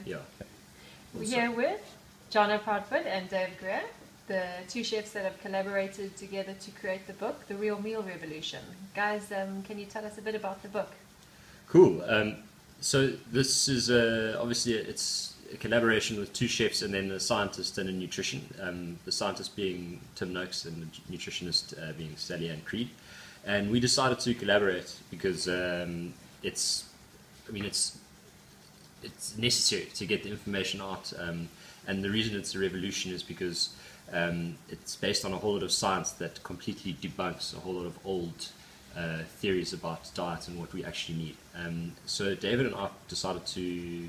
Yeah. We're here with Jonno Proudfoot and Dave Grier, the two chefs that have collaborated together to create the book, The Real Meal Revolution. Guys, can you tell us a bit about the book? Cool. So this is obviously it's a collaboration with two chefs and then a scientist and a nutrition. The scientist being Tim Noakes and the nutritionist being Sally Ann Creed. And we decided to collaborate because it's necessary to get the information out. And the reason it's a revolution is because it's based on a whole lot of science that completely debunks a whole lot of old theories about diet and what we actually need. So David and I decided to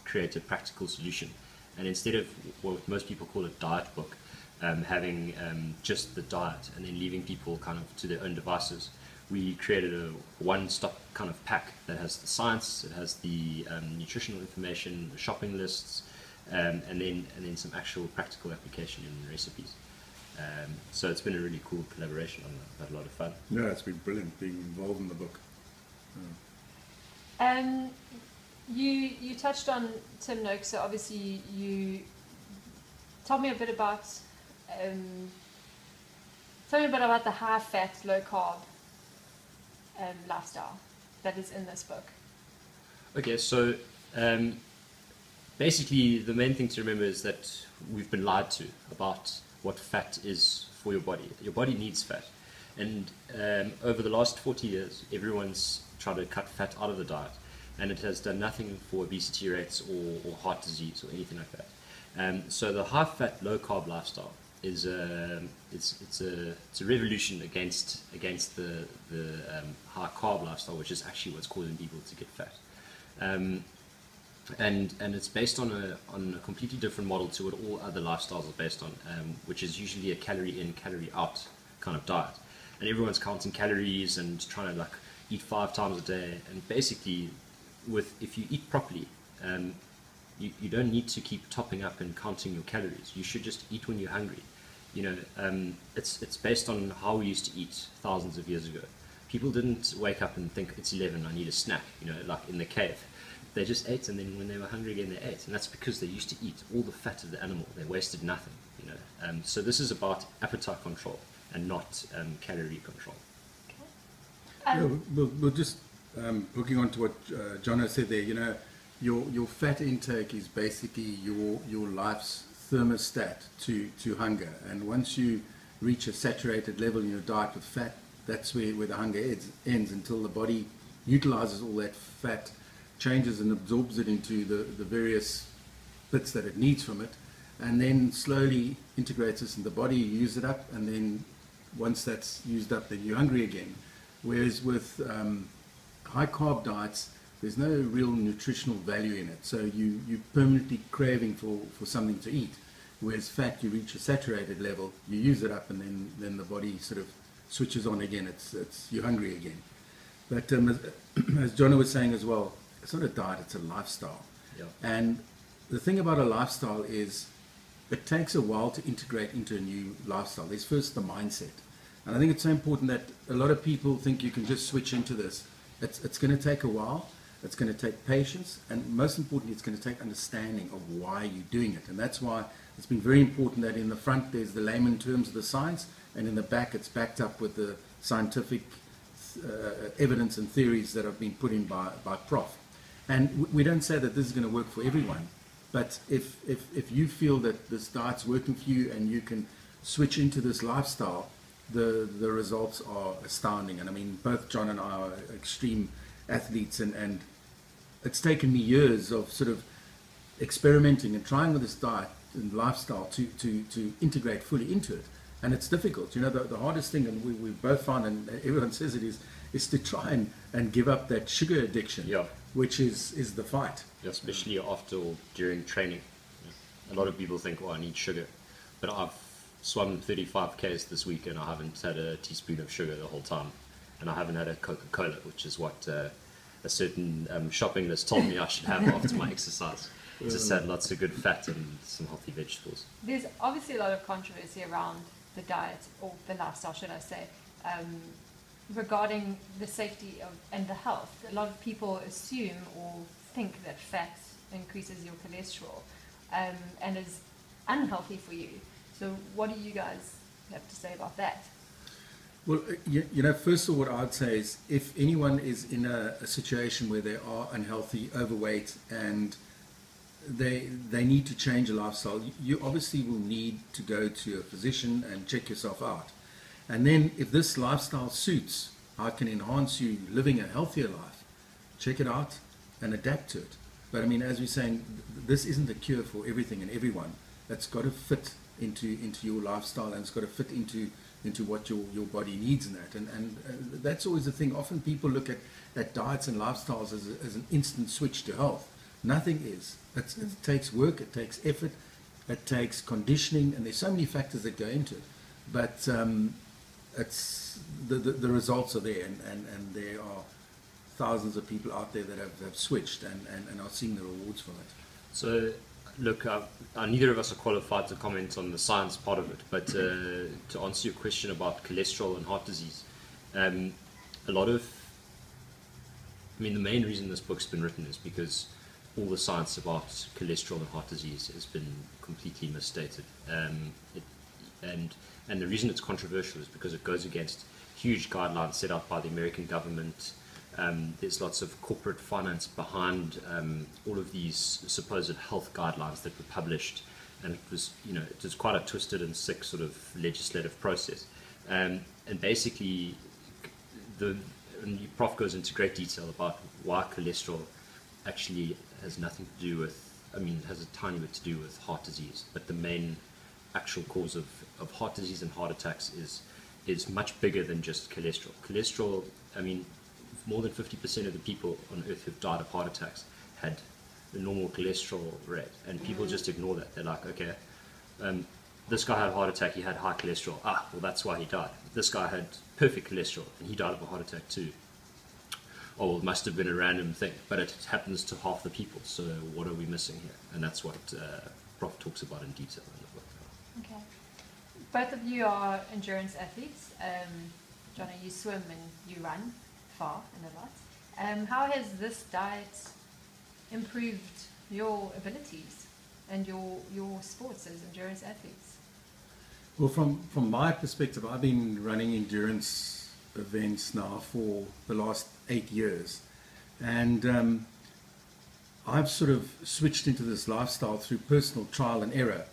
create a practical solution, and instead of what most people call a diet book, having just the diet and then leaving people kind of to their own devices, we created a one-stop kind of pack that has the science, it has the nutritional information, the shopping lists, and then some actual practical application in recipes. So it's been a really cool collaboration. I've had a lot of fun. Yeah, it's been brilliant being involved in the book. You touched on Tim Noakes, so obviously you told me a bit about the high-fat, low-carb lifestyle that is in this book. Okay, so basically the main thing to remember is that we've been lied to about what fat is for your body. Your body needs fat, and over the last 40 years everyone's tried to cut fat out of the diet, and it has done nothing for obesity rates or heart disease or anything like that. So the high fat, low carb lifestyle is it's a revolution against the high carb lifestyle, which is actually what's causing people to get fat. And it's based on a completely different model to what all other lifestyles are based on, which is usually a calorie in, calorie out kind of diet. And everyone's counting calories and trying to like eat 5 times a day. And basically, if you eat properly, you don't need to keep topping up and counting your calories. You should just eat when you're hungry. You know, it's based on how we used to eat thousands of years ago. People didn't wake up and think it's 11, I need a snack. You know, like in the cave. They just ate, and then when they were hungry again, they ate, and that's because they used to eat all the fat of the animal. They wasted nothing, you know. So this is about appetite control and not calorie control. Yeah, we'll just hooking on to what Jonno said there. You know, your fat intake is basically your life's thermostat to hunger, and once you reach a saturated level in your diet with fat, that's where the hunger ends until the body utilizes all that fat, changes and absorbs it into the various bits that it needs from it, and then slowly integrates this in the body, you use it up, and then once that's used up, then you're hungry again. Whereas with high carb diets, there's no real nutritional value in it, so you're permanently craving for something to eat. Whereas fat, you reach a saturated level, you use it up, and then the body sort of switches on again. It's you're hungry again. But as Jonno was saying as well, it's not a diet, it's a lifestyle. Yeah. And the thing about a lifestyle is it takes a while to integrate into a new lifestyle. There's first the mindset. And I think it's so important that a lot of people think you can just switch into this. It's going to take a while, it's going to take patience, and most importantly, it's going to take understanding of why you're doing it. And that's why it's been very important that in the front there's the layman terms of the science, and in the back it's backed up with the scientific evidence and theories that have been put in by Prof. And we don't say that this is going to work for everyone, but if you feel that this diet's working for you and you can switch into this lifestyle, the results are astounding. And I mean, both John and I are extreme athletes, and it's taken me years of sort of experimenting and trying with this diet and lifestyle to integrate fully into it. And it's difficult. You know, the hardest thing, and we both found, and everyone says it is to try and give up that sugar addiction. Yeah. Which is the fight. Yeah, especially after or during training. Yeah. A lot of people think, well, I need sugar. But I've swum 35 Ks this week and I haven't had a teaspoon of sugar the whole time. And I haven't had a Coca-Cola, which is what a certain shopping list told me I should have after my exercise. Just had lots of good fat and some healthy vegetables. There's obviously a lot of controversy around the diet, or the lifestyle, should I say, regarding the safety and the health. A lot of people assume or think that fat increases your cholesterol, and is unhealthy for you. So what do you guys have to say about that? Well, you know, first of all, what I'd say is if anyone is in a situation where they are unhealthy, overweight, and they need to change a lifestyle, you obviously will need to go to a physician and check yourself out. And then if this lifestyle suits how it can enhance you living a healthier life, check it out and adapt to it. But I mean, as we're saying, this isn't a cure for everything and everyone. It's got to fit into your lifestyle, and it's got to fit into what your body needs in that. And that's always the thing. Often people look at diets and lifestyles as an instant switch to health. Nothing is. It takes work, it takes effort, it takes conditioning, and there's so many factors that go into it. But it's the results are there, and there are thousands of people out there that have switched and are seeing the rewards from it. So, look, neither of us are qualified to comment on the science part of it, but to answer your question about cholesterol and heart disease, the main reason this book's been written is because all the science about cholesterol and heart disease has been completely misstated. And the reason it's controversial is because it goes against huge guidelines set out by the American government. There's lots of corporate finance behind all of these supposed health guidelines that were published, and it was quite a twisted and sick sort of legislative process. And basically, Prof goes into great detail about why cholesterol actually has nothing to do with, has a tiny bit to do with heart disease, but the main actual cause of heart disease and heart attacks is much bigger than just cholesterol. Cholesterol, more than 50% of the people on earth who've died of heart attacks had the normal cholesterol rate, and people just ignore that. They're like, okay, this guy had a heart attack, he had high cholesterol, well, that's why he died. This guy had perfect cholesterol and he died of a heart attack too. Oh, well, it must have been a random thing, but it happens to half the people, so what are we missing here? And that's what Prof talks about in detail in the book. Okay. Both of you are endurance athletes. Jonno, you swim and you run far and a lot. How has this diet improved your abilities and your sports as endurance athletes? Well, from my perspective, I've been running endurance events now for the last 8 years, and I've sort of switched into this lifestyle through personal trial and error.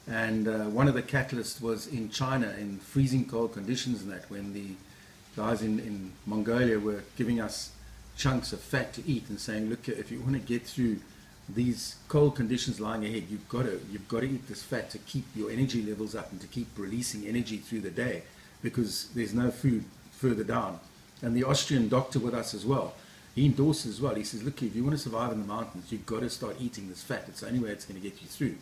And one of the catalysts was in China, in freezing cold conditions, and that when the guys in Mongolia were giving us chunks of fat to eat and saying, look, if you want to get through these cold conditions lying ahead, you've got to eat this fat to keep your energy levels up and to keep releasing energy through the day, because there's no food further down. And the Austrian doctor with us as well, he endorses as well. He says, look, if you want to survive in the mountains, you've got to start eating this fat. It's the only way it's going to get you through.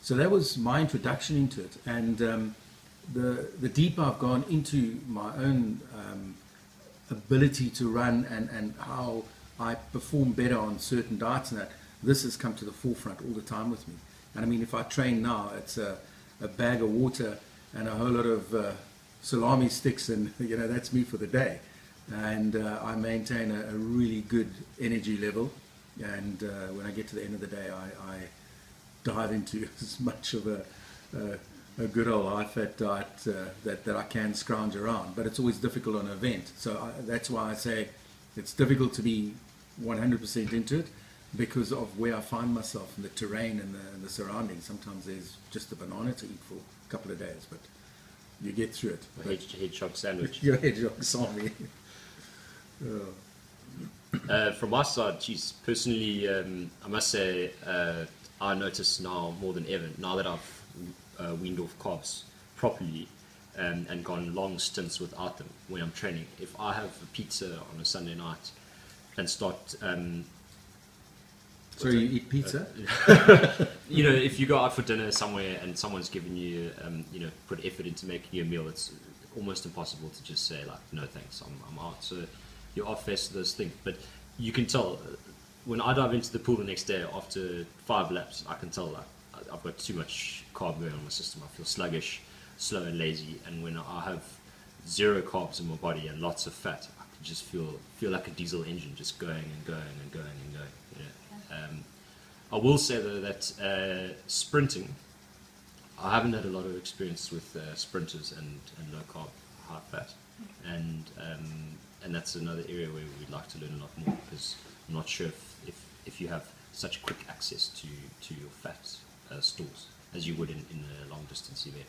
So that was my introduction into it. And the deeper I've gone into my own ability to run and how I perform better on certain diets and that, this has come to the forefront all the time with me. And if I train now, it's a bag of water and a whole lot of salami sticks, and that's me for the day. And I maintain a really good energy level. And when I get to the end of the day, I dive into as much of a good old high-fat diet that I can scrounge around. But it's always difficult on an event. So that's why I say it's difficult to be 100% into it, because of where I find myself in the terrain and the surroundings. Sometimes there's just a banana to eat for a couple of days, but you get through it. A hedgehog sandwich. Your hedgehog salami. From my side, personally, I must say, I notice now more than ever, now that I've weaned off carbs properly and gone long stints without them when I'm training. If I have a pizza on a Sunday night and start... so you eat pizza? If you go out for dinner somewhere and someone's given you, put effort into making you a meal, it's almost impossible to just say, like, no thanks, I'm out. So you're off faced those things. But you can tell, when I dive into the pool the next day after 5 laps, I can tell, like, I've got too much carb going on my system. I feel sluggish, slow and lazy. And when I have 0 carbs in my body and lots of fat, I can just feel like a diesel engine just going and going and going and going. I will say though that sprinting, I haven't had a lot of experience with sprinters and low carb, high fat, and that's another area where we'd like to learn a lot more, because I'm not sure if you have such quick access to your fat stores as you would in a long distance event.